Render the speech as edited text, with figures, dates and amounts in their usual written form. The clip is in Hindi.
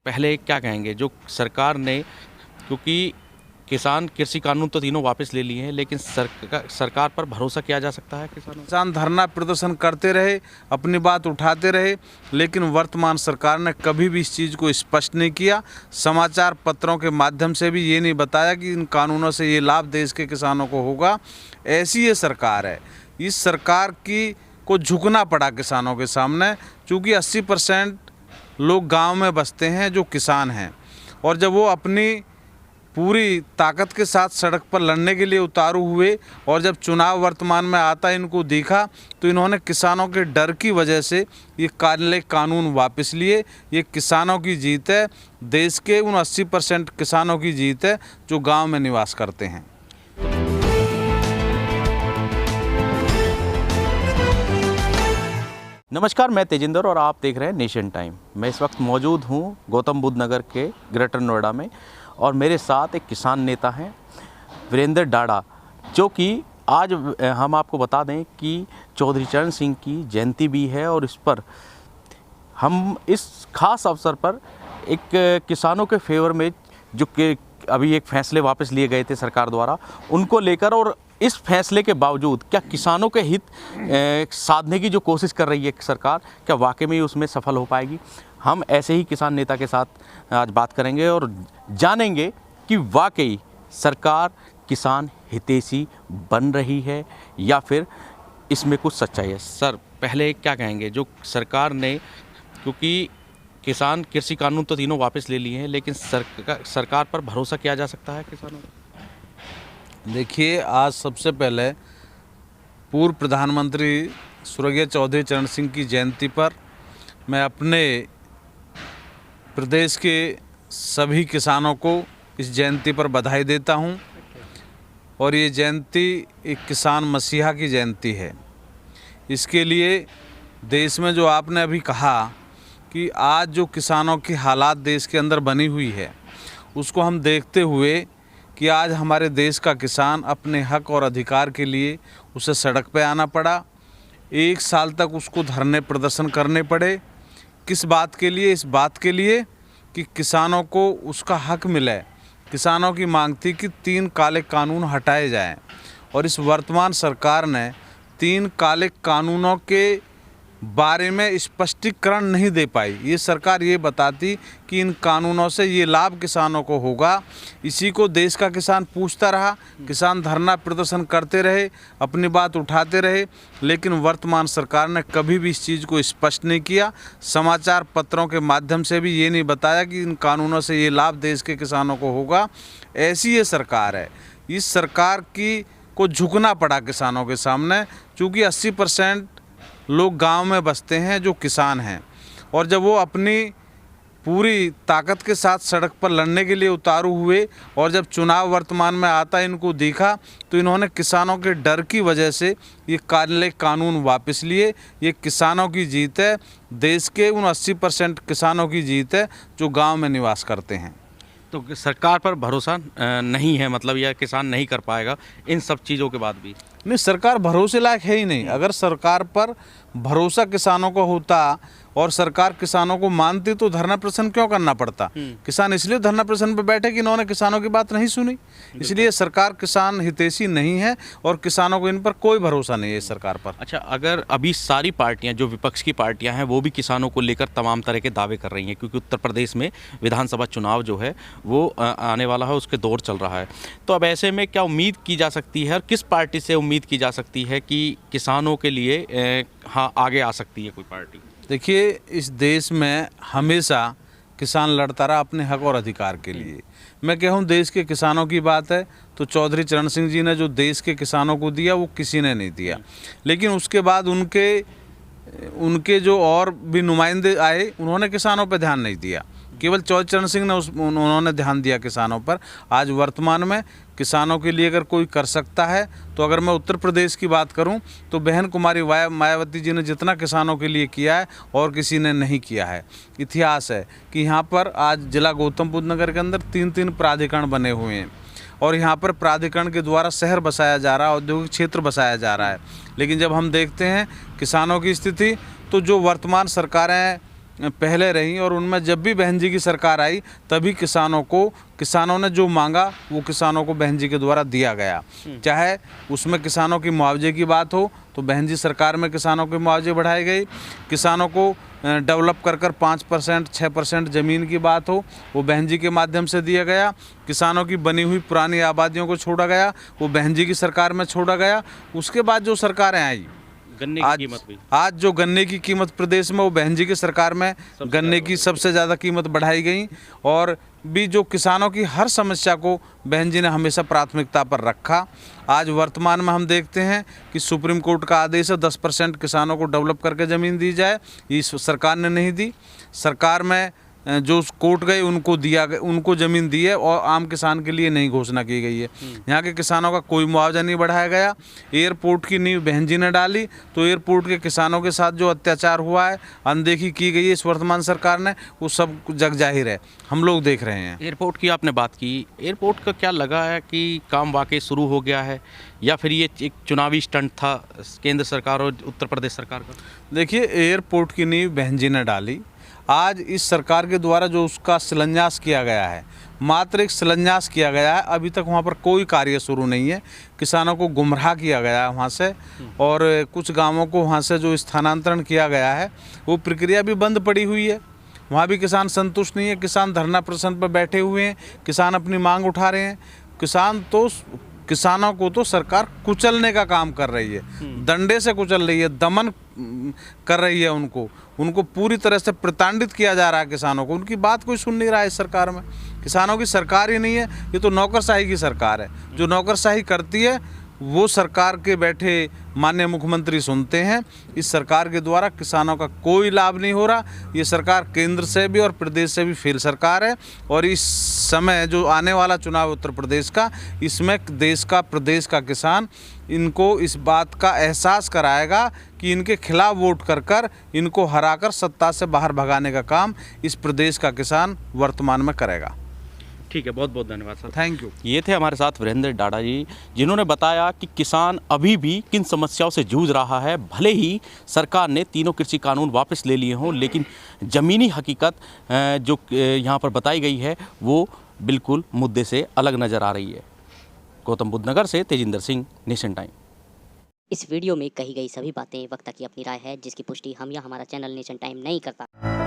पहले क्या कहेंगे जो सरकार ने, क्योंकि किसान कृषि कानून तो तीनों वापस ले लिए हैं, लेकिन सरकार पर भरोसा किया जा सकता है किसान धरना प्रदर्शन करते रहे, अपनी बात उठाते रहे, लेकिन वर्तमान सरकार ने कभी भी इस चीज़ को स्पष्ट नहीं किया। समाचार पत्रों के माध्यम से भी ये नहीं बताया कि इन कानूनों से ये लाभ देश के किसानों को होगा। ऐसी ये सरकार है। इस सरकार को झुकना पड़ा किसानों के सामने, चूँकि 80% लोग गाँव में बसते हैं जो किसान हैं, और जब वो अपनी पूरी ताकत के साथ सड़क पर लड़ने के लिए उतारू हुए और जब चुनाव वर्तमान में आता इनको देखा तो इन्होंने किसानों के डर की वजह से ये काले कानून वापस लिए। ये किसानों की जीत है, देश के उन 80% किसानों की जीत है जो गांव में निवास करते हैं। नमस्कार, मैं तेजिंदर और आप देख रहे हैं नेशन टाइम। मैं इस वक्त मौजूद हूं गौतम बुद्ध नगर के ग्रेटर नोएडा में, और मेरे साथ एक किसान नेता हैं वीरेंद्र डाड़ा, जो कि आज हम आपको बता दें कि चौधरी चरण सिंह की जयंती भी है, और इस पर हम इस खास अवसर पर एक किसानों के फेवर में जो कि अभी एक फैसले वापस लिए गए थे सरकार द्वारा, उनको लेकर, और इस फैसले के बावजूद क्या किसानों के हित साधने की जो कोशिश कर रही है सरकार, क्या वाकई में उसमें सफल हो पाएगी। हम ऐसे ही किसान नेता के साथ आज बात करेंगे और जानेंगे कि वाकई सरकार किसान हितैषी बन रही है या फिर इसमें कुछ सच्चाई है। सर, पहले क्या कहेंगे जो सरकार ने, क्योंकि किसान कृषि कानून तो तीनों वापस ले लिए हैं, लेकिन सरकार पर भरोसा किया जा सकता है किसानों को? देखिए, आज सबसे पहले पूर्व प्रधानमंत्री स्वर्गीय चौधरी चरण सिंह की जयंती पर मैं अपने प्रदेश के सभी किसानों को इस जयंती पर बधाई देता हूं। और ये जयंती एक किसान मसीहा की जयंती है। इसके लिए देश में जो आपने अभी कहा कि आज जो किसानों की हालात देश के अंदर बनी हुई है, उसको हम देखते हुए कि आज हमारे देश का किसान अपने हक और अधिकार के लिए उसे सड़क पे आना पड़ा। 1 साल तक उसको धरने प्रदर्शन करने पड़े। किस बात के लिए? इस बात के लिए कि किसानों को उसका हक मिले। किसानों की मांग थी कि 3 काले कानून हटाए जाएं, और इस वर्तमान सरकार ने 3 काले कानूनों के बारे में स्पष्टीकरण नहीं दे पाई। ये सरकार ये बताती कि इन कानूनों से ये लाभ किसानों को होगा, इसी को देश का किसान पूछता रहा। किसान धरना प्रदर्शन करते रहे, अपनी बात उठाते रहे, लेकिन वर्तमान सरकार ने कभी भी इस चीज़ को स्पष्ट नहीं किया। समाचार पत्रों के माध्यम से भी ये नहीं बताया कि इन कानूनों से ये लाभ देश के किसानों को होगा। ऐसी ये सरकार है। इस सरकार को झुकना पड़ा किसानों के सामने, चूँकि 80% लोग गांव में बसते हैं जो किसान हैं, और जब वो अपनी पूरी ताकत के साथ सड़क पर लड़ने के लिए उतारू हुए और जब चुनाव वर्तमान में आता इनको देखा तो इन्होंने किसानों के डर की वजह से ये काले कानून वापस लिए। ये किसानों की जीत है, देश के उन 80% किसानों की जीत है जो गांव में निवास करते हैं। तो सरकार पर भरोसा नहीं है, मतलब यह किसान नहीं कर पाएगा इन सब चीज़ों के बाद भी? नहीं, सरकार भरोसे लायक है ही नहीं। अगर सरकार पर भरोसा किसानों को होता और सरकार किसानों को मानती तो धरना प्रदर्शन क्यों करना पड़ता? किसान इसलिए धरना प्रदर्शन पर बैठे कि इन्होंने किसानों की बात नहीं सुनी। इसलिए सरकार किसान हितैषी नहीं है और किसानों को इन पर कोई भरोसा नहीं है इस सरकार पर। अच्छा, अगर अभी सारी पार्टियां जो विपक्ष की पार्टियां हैं वो भी किसानों को लेकर तमाम तरह के दावे कर रही हैं, क्योंकि उत्तर प्रदेश में विधानसभा चुनाव जो है वो आने वाला है, उसके दौर चल रहा है, तो अब ऐसे में क्या उम्मीद की जा सकती है और किस पार्टी से उम्मीद की जा सकती है कि किसानों के लिए हाँ आगे आ सकती है कोई पार्टी? देखिए, इस देश में हमेशा किसान लड़ता रहा अपने हक और अधिकार के लिए। मैं कहूँ देश के किसानों की बात है तो चौधरी चरण सिंह जी ने जो देश के किसानों को दिया वो किसी ने नहीं दिया। लेकिन उसके बाद उनके जो और भी नुमाइंदे आए उन्होंने किसानों पर ध्यान नहीं दिया। केवल चौधरी चरण सिंह ने उन्होंने ध्यान दिया किसानों पर। आज वर्तमान में किसानों के लिए अगर कोई कर सकता है तो अगर मैं उत्तर प्रदेश की बात करूं तो बहन कुमारी मायावती जी ने जितना किसानों के लिए किया है और किसी ने नहीं किया है। इतिहास है कि यहाँ पर आज जिला गौतम बुद्ध नगर के अंदर 3 प्राधिकरण बने हुए हैं, और यहाँ पर प्राधिकरण के द्वारा शहर बसाया जा रहा है, औद्योगिक क्षेत्र बसाया जा रहा है। लेकिन जब हम देखते हैं किसानों की स्थिति, तो जो वर्तमान सरकारें पहले रही और उनमें जब भी बहन जी की सरकार आई तभी किसानों ने जो मांगा वो किसानों को बहन जी के द्वारा दिया गया। चाहे उसमें किसानों की मुआवजे की बात हो तो बहन जी सरकार में किसानों के मुआवजे बढ़ाए गए। किसानों को डेवलप कर 5% 6% ज़मीन की बात हो वो बहन जी के माध्यम से दिया गया। किसानों की बनी हुई पुरानी आबादियों को छोड़ा गया, वो बहन जी की सरकार में छोड़ा गया। उसके बाद जो सरकारें आई, गन्ने की कीमत भी आज जो गन्ने की कीमत प्रदेश में वो बहन जी की सरकार में गन्ने की सबसे ज़्यादा कीमत बढ़ाई गई। और भी जो किसानों की हर समस्या को बहन जी ने हमेशा प्राथमिकता पर रखा। आज वर्तमान में हम देखते हैं कि सुप्रीम कोर्ट का आदेश है 10% किसानों को डेवलप करके ज़मीन दी जाए, ये सरकार ने नहीं दी। सरकार में जो कोर्ट गए उनको ज़मीन दी है और आम किसान के लिए नहीं घोषणा की गई है। यहाँ के किसानों का कोई मुआवजा नहीं बढ़ाया गया। एयरपोर्ट की नींव बहन जी ने डाली तो एयरपोर्ट के किसानों के साथ जो अत्याचार हुआ है, अनदेखी की गई है इस वर्तमान सरकार ने, वो सब जग जाहिर है, हम लोग देख रहे हैं। एयरपोर्ट की आपने बात की, एयरपोर्ट का क्या लगा है कि काम वाकई शुरू हो गया है या फिर ये एक चुनावी स्टंट था केंद्र सरकार और उत्तर प्रदेश सरकार का? देखिए, एयरपोर्ट की नींव बहन जी ने डाली। आज इस सरकार के द्वारा जो उसका शिलान्यास किया गया है, मात्र एक शिलान्यास किया गया है, अभी तक वहाँ पर कोई कार्य शुरू नहीं है। किसानों को गुमराह किया गया है वहाँ से, और कुछ गांवों को वहाँ से जो स्थानांतरण किया गया है वो प्रक्रिया भी बंद पड़ी हुई है। वहाँ भी किसान संतुष्ट नहीं है। किसान धरना प्रदर्शन पर बैठे हुए हैं, किसान अपनी मांग उठा रहे हैं। किसानों को तो सरकार कुचलने का काम कर रही है, डंडे से कुचल रही है, दमन कर रही है। उनको पूरी तरह से प्रताड़ित किया जा रहा है किसानों को। उनकी बात कोई सुन नहीं रहा है इस सरकार में। किसानों की सरकार ही नहीं है, ये तो नौकरशाही की सरकार है। जो नौकरशाही करती है वो सरकार के बैठे माननीय मुख्यमंत्री सुनते हैं। इस सरकार के द्वारा किसानों का कोई लाभ नहीं हो रहा। ये सरकार केंद्र से भी और प्रदेश से भी फेल सरकार है। और इस समय जो आने वाला चुनाव उत्तर प्रदेश का, इसमें देश का प्रदेश का किसान इनको इस बात का एहसास कराएगा कि इनके खिलाफ वोट कर इनको हराकर सत्ता से बाहर भगाने का काम इस प्रदेश का किसान वर्तमान में करेगा। ठीक है, बहुत बहुत धन्यवाद सर। Thank you. ये थे हमारे साथ वीरेंद्र डाडा जी, जिन्होंने बताया कि किसान अभी भी किन समस्याओं से जूझ रहा है। भले ही सरकार ने तीनों कृषि कानून वापस ले लिए हों, लेकिन ज़मीनी हकीकत जो यहाँ पर बताई गई है वो बिल्कुल मुद्दे से अलग नज़र आ रही है। गौतम बुद्ध नगर से तेजिंदर सिंह, नेशन टाइम। इस वीडियो में कही गई सभी बातें वक्ता की अपनी राय है, जिसकी पुष्टि हम या हमारा चैनल नेशन टाइम नहीं करता।